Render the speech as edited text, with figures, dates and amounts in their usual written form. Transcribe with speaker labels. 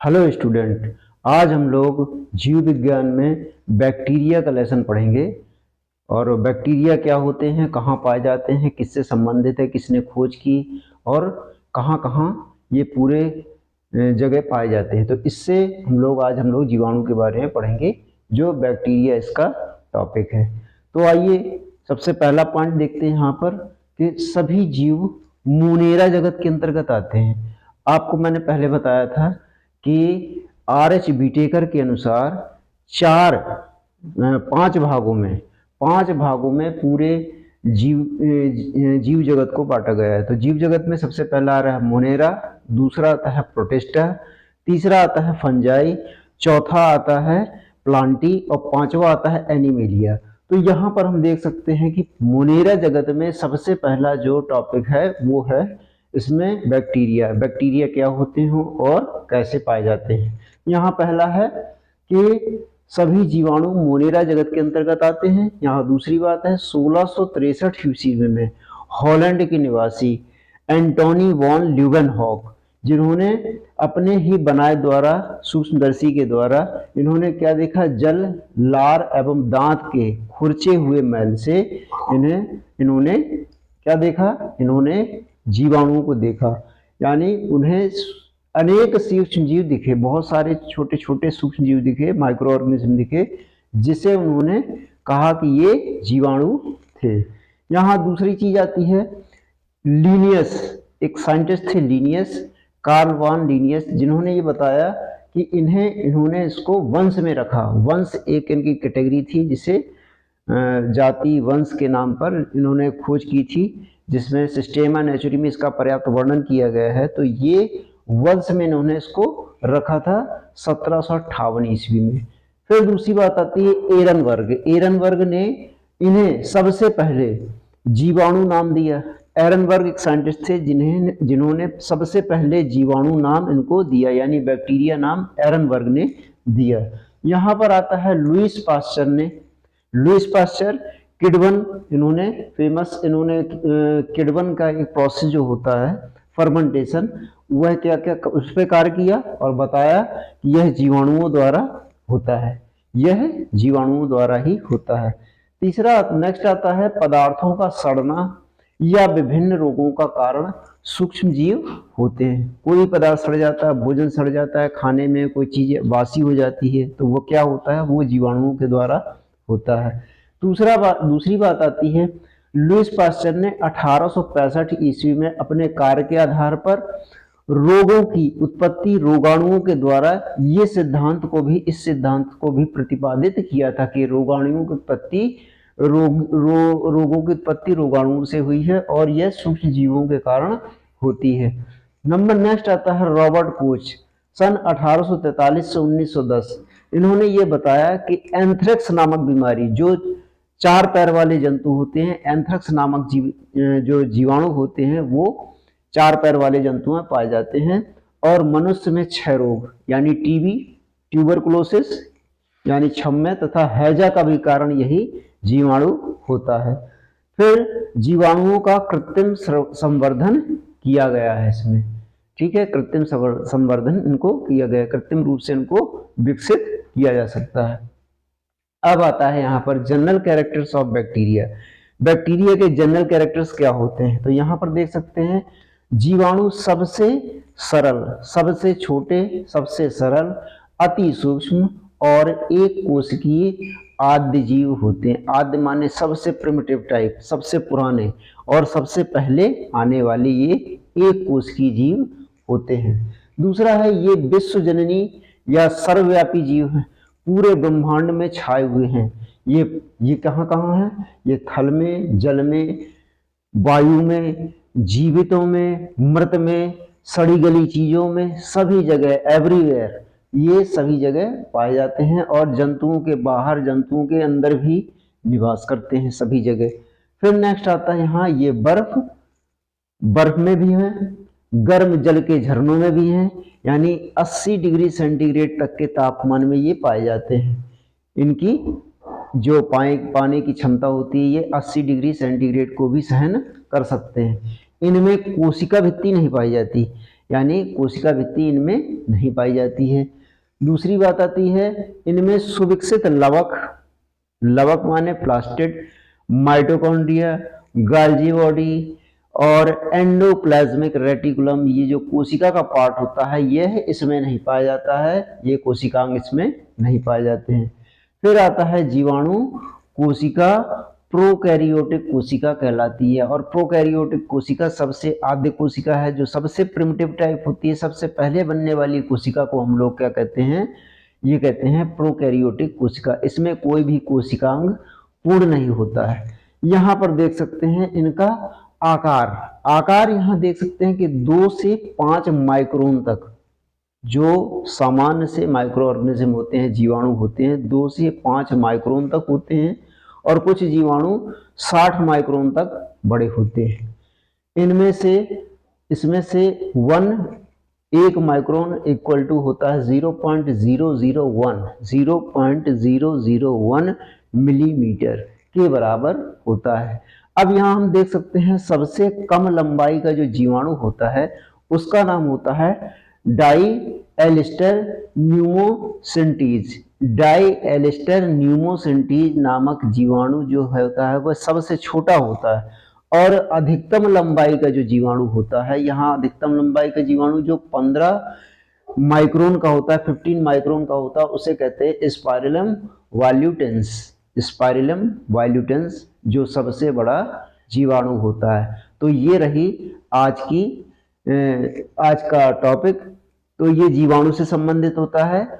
Speaker 1: Hello student. आज हम लोग जीव विज्ञान में बैक्टीरिया का लेसन पढ़ेंगे। और बैक्टीरिया क्या होते हैं, कहाँ पाए जाते हैं, किससे संबंधित है, किसने खोज की और कहाँ कहाँ ये पूरे जगह पाए जाते हैं। तो इससे हम लोग जीवाणु के बारे में पढ़ेंगे, जो बैक्टीरिया इसका टॉपिक है। तो आइए सबसे पहला पॉइंट देखते हैं यहाँ पर कि सभी जीव मोनेरा जगत के अंतर्गत आते हैं। आपको मैंने पहले बताया था कि आर.एच. बीटेकर के अनुसार पांच भागों में पूरे जीव जगत को बांटा गया है। तो जीव जगत में सबसे पहला आ रहा है मोनेरा, दूसरा आता है प्रोटिस्टा, तीसरा आता है फंजाई, चौथा आता है प्लांटी और पांचवा आता है एनिमेलिया। तो यहाँ पर हम देख सकते हैं कि मोनेरा जगत में सबसे पहला जो टॉपिक है वो है इसमें बैक्टीरिया क्या होते हैं और कैसे पाए जाते हैं। यहाँ पहला है कि सभी जीवाणु मोनेरा जगत के अंतर्गत आते हैं। यहाँ दूसरी बात है 1663 ईस्वी में हॉलैंड के निवासी एंटोनी वॉन ल्यूवेनहॉक, जिन्होंने अपने ही बनाए द्वारा सूक्ष्मदर्शी के द्वारा इन्होंने क्या देखा, जल, लार एवं दांत के खुरचे हुए मैल से इन्होंने क्या देखा, इन्होंने जीवाणुओं को देखा। यानी उन्हें अनेक सूक्ष्म जीव दिखे, बहुत सारे छोटे छोटे सूक्ष्म जीव दिखे, माइक्रो ऑर्गेनिज्म दिखे, जिसे उन्होंने कहा कि ये जीवाणु थे। यहाँ दूसरी चीज आती है लीनियस, एक साइंटिस्ट थे लीनियस, कार्ल वॉन लीनियस, जिन्होंने ये बताया कि इन्होंने इसको वंश में रखा। वंश एक इनकी कैटेगरी थी जिसे जाति वंश के नाम पर इन्होंने खोज की थी, जिसमें सिस्टेमा नेचुरी में इसका पर्याप्त वर्णन किया गया है। तो ये वंश में इन्होंने इसको रखा था 1758 ईस्वी में। फिर दूसरी बात आती है एरनबर्ग ने इन्हें सबसे पहले जीवाणु नाम दिया। एरनबर्ग एक साइंटिस्ट थे जिन्होंने सबसे पहले जीवाणु नाम इनको दिया, यानी बैक्टीरिया नाम एरनबर्ग ने दिया। यहाँ पर आता है लुईस पास्चर किडवन, इन्होंने किडवन का एक प्रोसेस जो होता है फर्मेंटेशन, वह क्या क्या उस पर कार्य किया और बताया कि यह जीवाणुओं द्वारा ही होता है। तीसरा नेक्स्ट आता है पदार्थों का सड़ना या विभिन्न रोगों का कारण सूक्ष्म जीव होते हैं। कोई पदार्थ सड़ जाता है, भोजन सड़ जाता है, खाने में कोई चीज बासी हो जाती है, तो वो क्या होता है, वो जीवाणुओं के द्वारा होता है। दूसरी बात आती है लुईस पास्चर ने 1865 ईस्वी में अपने कार्य के आधार पर रोगों की उत्पत्ति रोगाणुओं के द्वारा इस सिद्धांत को भी प्रतिपादित किया था कि रोगों की उत्पत्ति रोगाणुओं से हुई है और यह सूक्ष्म जीवों के कारण होती है। नंबर नेक्स्ट आता है रॉबर्ट कोच, सन 1843 से 1910। इन्होंने ये बताया कि एंथ्रेक्स नामक बीमारी, जो 4 पैर वाले जंतु होते हैं, एंथ्रेक्स नामक जो जीवाणु होते हैं वो 4 पैर वाले जंतु में पाए जाते हैं। और मनुष्य में 6 रोग यानी टीबी, ट्यूबरकुलोसिस यानी क्षम्य तथा हैजा का भी कारण यही जीवाणु होता है। फिर जीवाणुओं का कृत्रिम संवर्धन किया गया है इसमें, ठीक है, कृत्रिम संवर्धन इनको किया गया, कृत्रिम रूप से इनको विकसित किया जा सकता है। अब आता है यहाँ पर जनरल कैरेक्टर्स ऑफ बैक्टीरिया के जनरल कैरेक्टर्स क्या होते हैं। तो यहाँ पर देख सकते हैं जीवाणु सबसे सरल, सबसे छोटे, सबसे सरल, अति सूक्ष्म और एक कोशिकीय आद्य जीव होते हैं। आद्य माने सबसे प्रिमिटिव टाइप, सबसे पुराने और सबसे पहले आने वाले, ये एक कोशिकीय जीव होते हैं। दूसरा है ये विश्व जननी या सर्वव्यापी जीव हैं, पूरे ब्रह्मांड में छाए हुए हैं। ये कहाँ कहाँ है, ये थल में, जल में, वायु में, जीवितों में, मृत में, सड़ी गली चीजों में, सभी जगह, एवरीवेयर, ये सभी जगह पाए जाते हैं और जंतुओं के बाहर, जंतुओं के अंदर भी निवास करते हैं सभी जगह। फिर नेक्स्ट आता है यहाँ ये बर्फ में भी है, गर्म जल के झरनों में भी हैं, यानी 80 डिग्री सेंटीग्रेड तक के तापमान में ये पाए जाते हैं। इनकी जो पाने की क्षमता होती है ये 80 डिग्री सेंटीग्रेड को भी सहन कर सकते हैं। इनमें कोशिका भित्ति नहीं पाई जाती, यानी कोशिका भित्ति इनमें नहीं पाई जाती है। दूसरी बात आती है इनमें सुविकसित लवक, लवक माने प्लास्टिड, माइटोकॉन्ड्रिया, गाल्जी बॉडी और एंडोप्लाज्मिक रेटिकुलम, ये जो कोशिका का पार्ट होता है यह इसमें नहीं पाया जाता है, ये कोशिकांग इसमें नहीं पाए जाते हैं। फिर आता है जीवाणु कोशिका, प्रोकैरियोटिक कोशिका कहलाती है। और प्रोकैरियोटिक कोशिका सबसे आद्य कोशिका है, जो सबसे प्रिमिटिव टाइप होती है, सबसे पहले बनने वाली कोशिका को हम लोग क्या कहते हैं, ये कहते हैं प्रोकैरियोटिक कोशिका। इसमें कोई भी कोशिकांग पूर्ण नहीं होता है। यहाँ पर देख सकते हैं इनका आकार यहाँ देख सकते हैं कि 2 से 5 माइक्रोन तक, जो सामान्य से माइक्रो ऑर्गेनिज्म होते हैं, जीवाणु होते हैं, 2 से 5 माइक्रोन तक होते हैं और कुछ जीवाणु 60 माइक्रोन तक बड़े होते हैं। इसमें से 1 माइक्रोन इक्वल टू होता है 0.001 मिलीमीटर के बराबर होता है। अब यहाँ हम देख सकते हैं सबसे कम लंबाई का जो जीवाणु होता है उसका नाम होता है डाई एलिस्टर न्यूमोसिंटीज। डाई एलिस्टर न्यूमोसिंटीज नामक जीवाणु जो होता है वह सबसे छोटा होता है। और अधिकतम लंबाई का जो जीवाणु होता है, यहाँ अधिकतम लंबाई का जीवाणु जो 15 माइक्रोन का होता है, 15 माइक्रोन का होता है, उसे कहते हैं स्पाइरलम वाल्यूटेंस। स्पाइरलम वाल्यूटेंस जो सबसे बड़ा जीवाणु होता है। तो ये रही आज का टॉपिक। तो ये जीवाणु से संबंधित होता है।